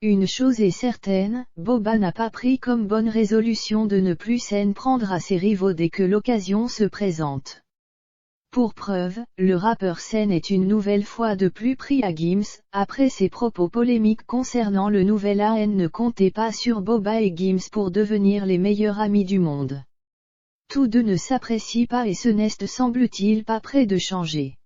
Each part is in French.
Une chose est certaine, Boba n'a pas pris comme bonne résolution de ne plus s'en prendre à ses rivaux dès que l'occasion se présente. Pour preuve, le rappeur Sen est une nouvelle fois de plus pris à Gims, après ses propos polémiques concernant le nouvel AN ne comptait pas sur Boba et Gims pour devenir les meilleurs amis du monde. Tous deux ne s'apprécient pas et ce n'est semble-t-il pas près de changer.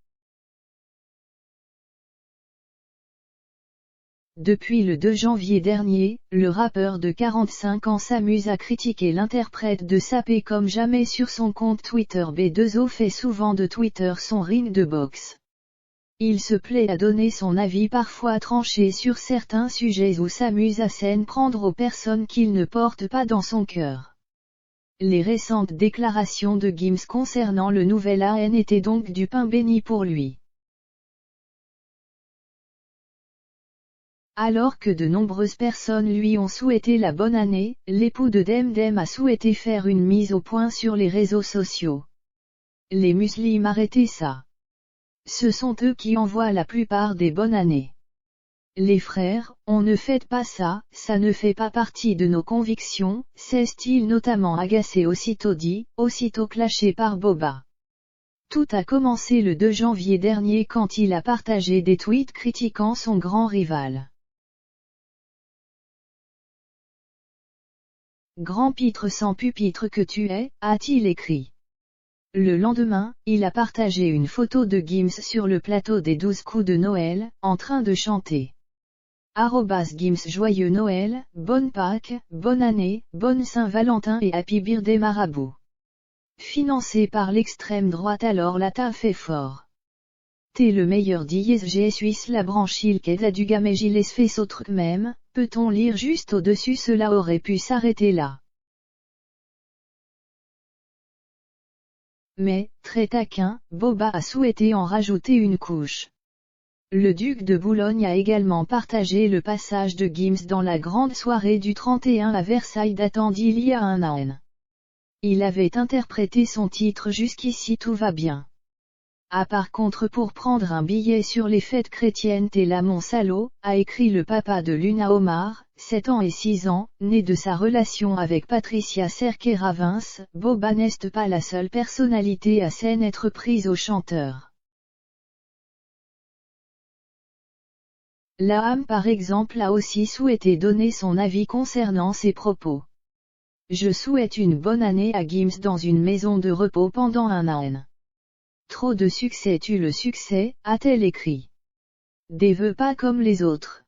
Depuis le 2 janvier dernier, le rappeur de 45 ans s'amuse à critiquer l'interprète de Sapé comme jamais sur son compte Twitter. B2O fait souvent de Twitter son ring de boxe. Il se plaît à donner son avis parfois tranché sur certains sujets ou s'amuse à s'en prendre aux personnes qu'il ne porte pas dans son cœur. Les récentes déclarations de Gims concernant le nouvel AN étaient donc du pain béni pour lui. Alors que de nombreuses personnes lui ont souhaité la bonne année, l'époux de Demdem a souhaité faire une mise au point sur les réseaux sociaux. Les musulmans arrêtez ça. Ce sont eux qui envoient la plupart des bonnes années. Les frères, on ne fait pas ça, ça ne fait pas partie de nos convictions, s'est-il notamment agacé aussitôt dit, aussitôt clashé par Boba. Tout a commencé le 2 janvier dernier quand il a partagé des tweets critiquant son grand rival. Grand pitre sans pupitre que tu es, a-t-il écrit. Le lendemain, il a partagé une photo de Gims sur le plateau des 12 coups de Noël, en train de chanter. @Gims joyeux Noël, bonne Pâques, bonne année, bonne Saint-Valentin et Happy Birthday Marabout. Financé par l'extrême droite alors la taf est fort. T'es le meilleur d'ISG Suisse la branche il qu'est la du gamme giles fait autre même, peut-on lire juste au-dessus cela aurait pu s'arrêter là. Mais, très taquin, Boba a souhaité en rajouter une couche. Le duc de Boulogne a également partagé le passage de Gims dans la grande soirée du 31 à Versailles datant d'il y a un an. Il avait interprété son titre Jusqu'ici tout va bien. Par contre pour prendre un billet sur les fêtes chrétiennes t'es là mon salaud, a écrit le papa de Luna Omar, 7 ans et 6 ans, né de sa relation avec Patricia Cerqueira-Vince. Boba n'est pas la seule personnalité à s'en être prise au chanteur. Laham par exemple a aussi souhaité donner son avis concernant ses propos. Je souhaite une bonne année à Gims dans une maison de repos pendant un an. Trop de succès tue le succès, a-t-elle écrit. Des vœux pas comme les autres.